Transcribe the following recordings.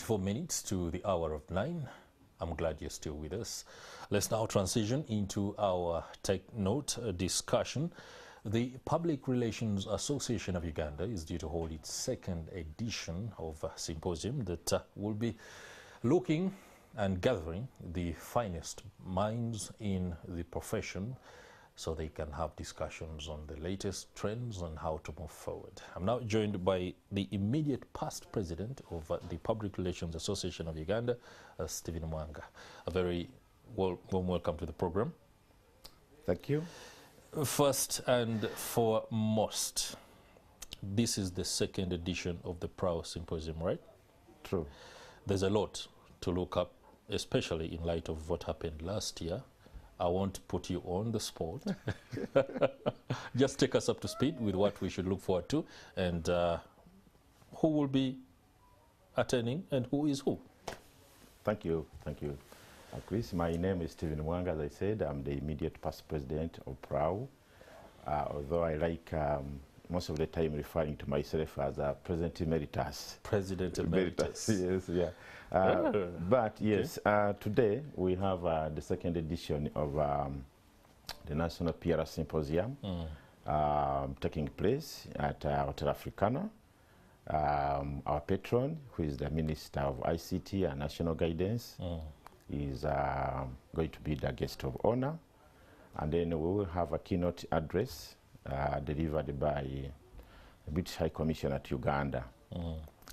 4 minutes to the hour of 9. I'm glad you're still with us. Let's now transition into our Take Note discussion. The Public Relations Association of Uganda is due to hold its second edition of a symposium that will be looking and gathering the finest minds in the profession so they can have discussions on the latest trends and how to move forward. I'm now joined by the immediate past president of the Public Relations Association of Uganda, Stephen Mwanga. A very warm welcome to the program. Thank you. First and foremost, this is the second edition of the PRAU Symposium, right? True. There's a lot to look up, especially in light of what happened last year. I won't put you on the spot. Just take us up to speed with what we should look forward to and who will be attending and who is who. Thank you. Thank you. Chris, my name is Stephen Mwanga. As I said, I'm the immediate past president of PRAU, although I like most of the time referring to myself as President Emeritus. President Emeritus. Yes, yeah. But yes, today we have the second edition of the National PR Symposium taking place at Hotel Africana. Our patron, who is the Minister of ICT and National Guidance, is going to be the guest of honor. And then we will have a keynote address delivered by the British High Commissioner to Uganda,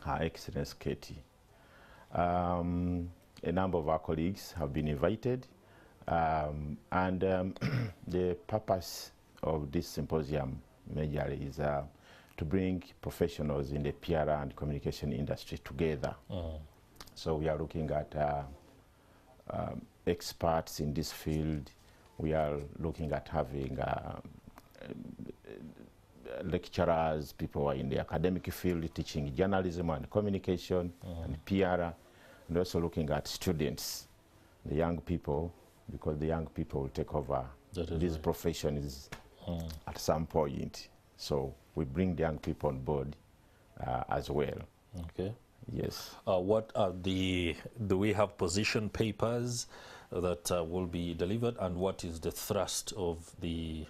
Her Excellency Katie. A number of our colleagues have been invited, and the purpose of this symposium majorly is to bring professionals in the PR and communication industry together. So we are looking at experts in this field. We are looking at having lecturers, people who are in the academic field teaching journalism and communication and PR, and also looking at students, the young people, because the young people will take over these professions at some point. So we bring the young people on board as well. Okay. Yes. What are do we have position papers that will be delivered, and what is the thrust of the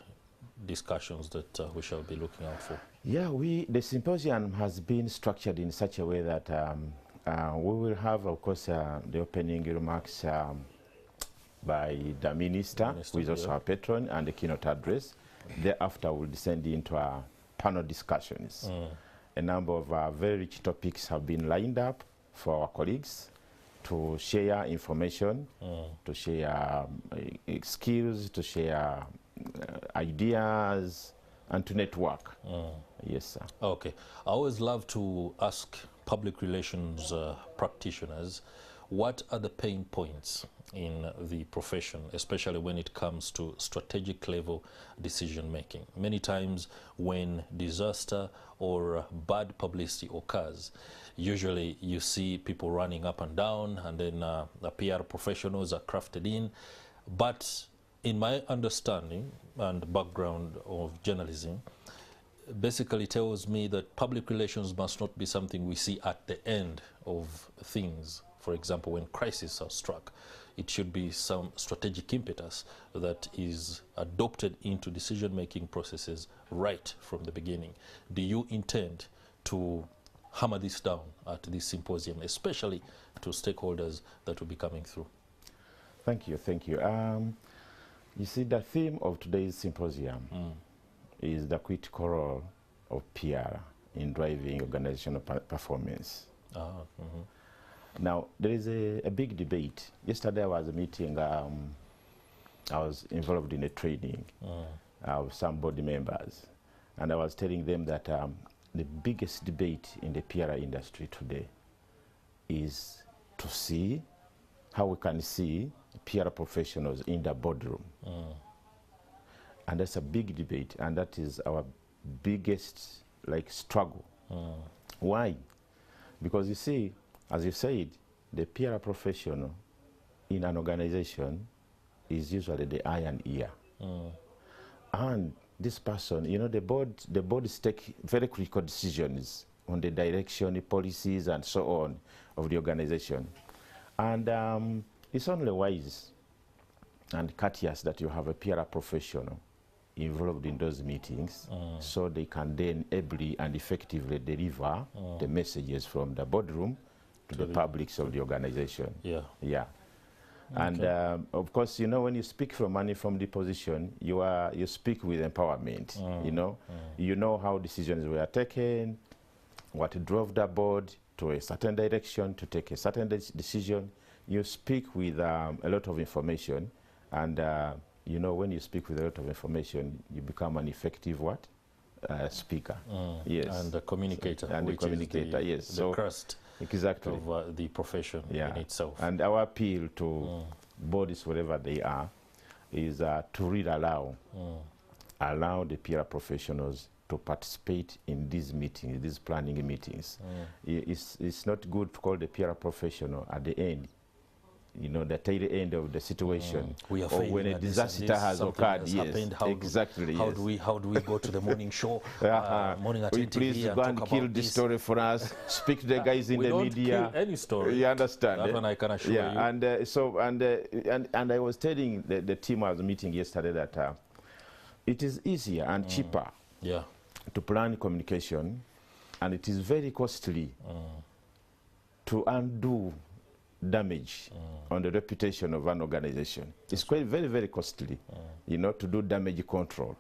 discussions that we shall be looking out for? Yeah, the symposium has been structured in such a way that we will have, of course, the opening remarks by the minister, who is also our patron, and the keynote address. Thereafter, we'll descend into our panel discussions. A number of very rich topics have been lined up for our colleagues to share information, to share skills, to share ideas, and to network. Yes, sir. Okay. I always love to ask public relations practitioners, what are the pain points in the profession, especially when it comes to strategic level decision making? Many times when disaster or bad publicity occurs, usually you see people running up and down, and then the PR professionals are crafted in. But in my understanding and background of journalism, basically tells me that public relations must not be something we see at the end of things. For example, when crises are struck, it should be some strategic impetus that is adopted into decision-making processes right from the beginning. Do you intend to hammer this down at this symposium, especially to stakeholders that will be coming through? Thank you, thank you. You see, the theme of today's symposium is the critical role of PR in driving organizational performance. Now, there is a big debate. Yesterday I was meeting, I was involved in a training of some board members, and I was telling them that the biggest debate in the PR industry today is to see how we can see PR professionals in the boardroom. And that's a big debate, and that is our biggest struggle. Why? Because you see, as you said, the PR professional in an organization is usually the eye and ear. And this person, you know, the boards take very critical decisions on the direction, the policies, and so on of the organization. And it's only wise and courteous that you have a PR professional involved in those meetings, so they can then ably and effectively deliver the messages from the boardroom to the publics of the organization. Yeah. Okay. And of course, you know, when you speak from money from the position, you speak with empowerment. You know how decisions were taken, what drove the board to a certain direction to take a certain decision. You speak with a lot of information, and you know, when you speak with a lot of information, you become an effective what? Speaker. Yes. And a communicator. And which the communicator, is yes. The so crust exactly of the profession in itself. And our appeal to bodies, wherever they are, is to really allow the PR professionals to participate in these meetings, these planning meetings. It's not good to call the PR professional at the end, you know, the tail end of the situation, we are or when a disaster has occurred. Yes, exactly. How do we go to the morning show, morning at NTV, please go and kill this story for us. Speak to the guys in the media. Kill any story. You understand? That one I can assure you. And I was telling the team I was meeting yesterday that it is easier and cheaper to plan communication, and it is very costly to undo damage on the reputation of an organization. It's quite very costly, you know, to do damage control.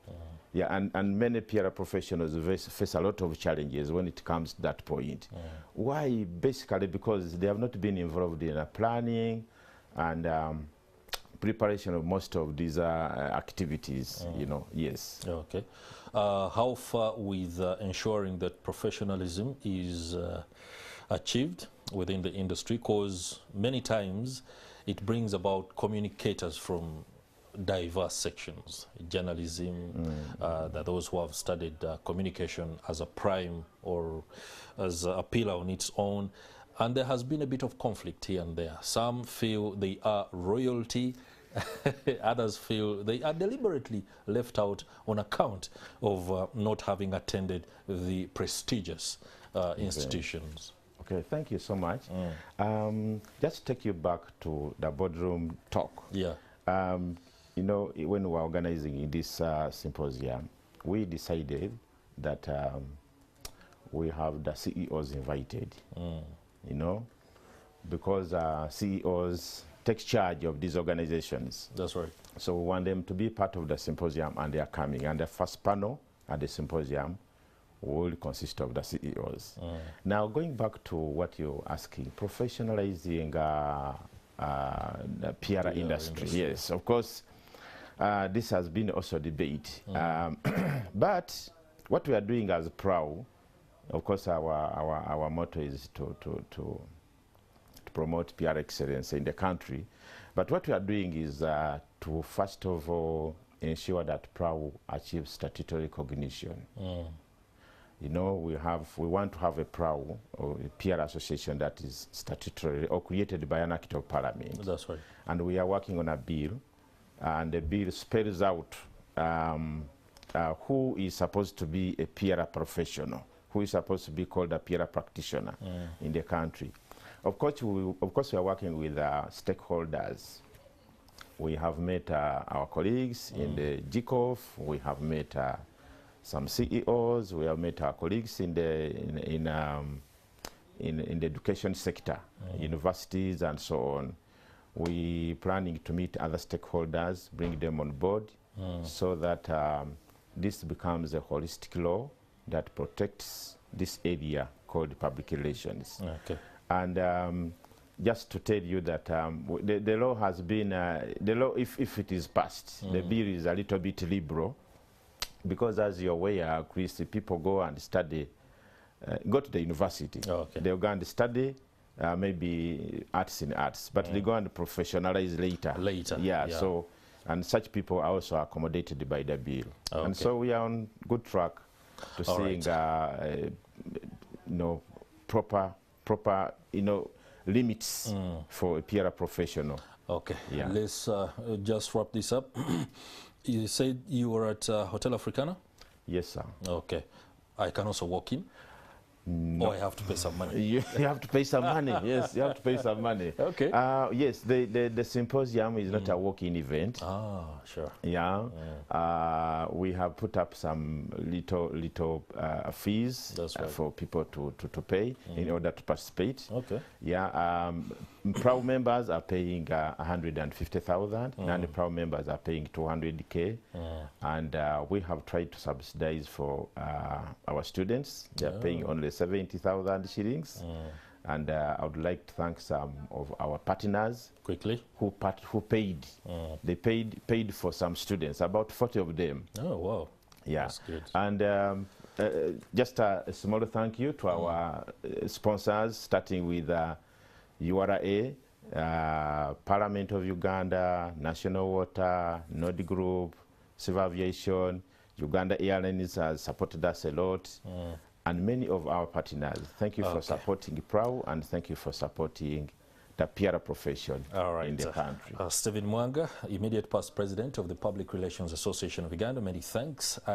And many PR professionals face a lot of challenges when it comes to that point. Why? Basically because they have not been involved in planning and preparation of most of these activities, you know. Yes. Okay. How far with ensuring that professionalism is achieved within the industry, because many times it brings about communicators from diverse sections, journalism, that those who have studied communication as a prime or as a pillar on its own, and there has been a bit of conflict here and there. Some feel they are royalty, others feel they are deliberately left out on account of not having attended the prestigious institutions. Okay, thank you so much. Just take you back to the boardroom talk. Yeah. You know, when we were organizing this symposium, we decided that we have the CEOs invited, you know, because CEOs take charge of these organizations. That's right. So we want them to be part of the symposium, and they are coming. And the first panel at the symposium will consist of the CEOs. Now, going back to what you're asking, professionalizing the PR industry. Yes, of course, this has been also debate. But what we are doing as PRAU, of course, our motto is to promote PR excellence in the country. But what we are doing is to, first of all, ensure that PRAU achieves statutory recognition. You know, we want to have a PRAU, or a PR association, that is statutory or created by an act of parliament. That's right. And we are working on a bill, and the bill spells out who is supposed to be a PR professional, who is supposed to be called a PR practitioner in the country. Of course, we are working with stakeholders. We have met our colleagues in the GCOF. We have met some CEOs. We have met our colleagues in the education sector, universities and so on. We planning to meet other stakeholders, bring them on board, so that this becomes a holistic law that protects this area called public relations. Okay. And just to tell you that the law has been, the law, if it is passed, the bill is a little bit liberal, because as you're aware, Chris, people go and study, go to the university. They'll go and study maybe arts in arts, but they go and professionalize later. Yeah, so, and such people are also accommodated by the bill. And so we are on good track to seeing, you know, proper, you know, limits for a PR professional. Okay, let's just wrap this up. You said you were at Hotel Africana? Yes, sir. Okay. I can also walk in? No. Or I have to pay some money? You have to pay some money. Yes, you have to pay some money. Okay. Yes, the symposium is not a walk-in event. Ah, sure. Yeah. We have put up some little fees for people to pay in order to participate. Okay. Yeah. PRAU members are paying 150,000, non-PRAU members are paying 200K, and we have tried to subsidize for our students. They are paying only 70,000 shillings. And I would like to thank some of our partners quickly who paid. They paid for some students, about 40 of them. Oh, wow. Yeah. That's good. And just a small thank you to our sponsors, starting with URA, Parliament of Uganda, National Water, Nord Group, Civil Aviation, Uganda Airlines has supported us a lot, and many of our partners. Thank you for supporting PRAU, and thank you for supporting the PR profession in the country. Stephen Mwanga, immediate past president of the Public Relations Association of Uganda, many thanks.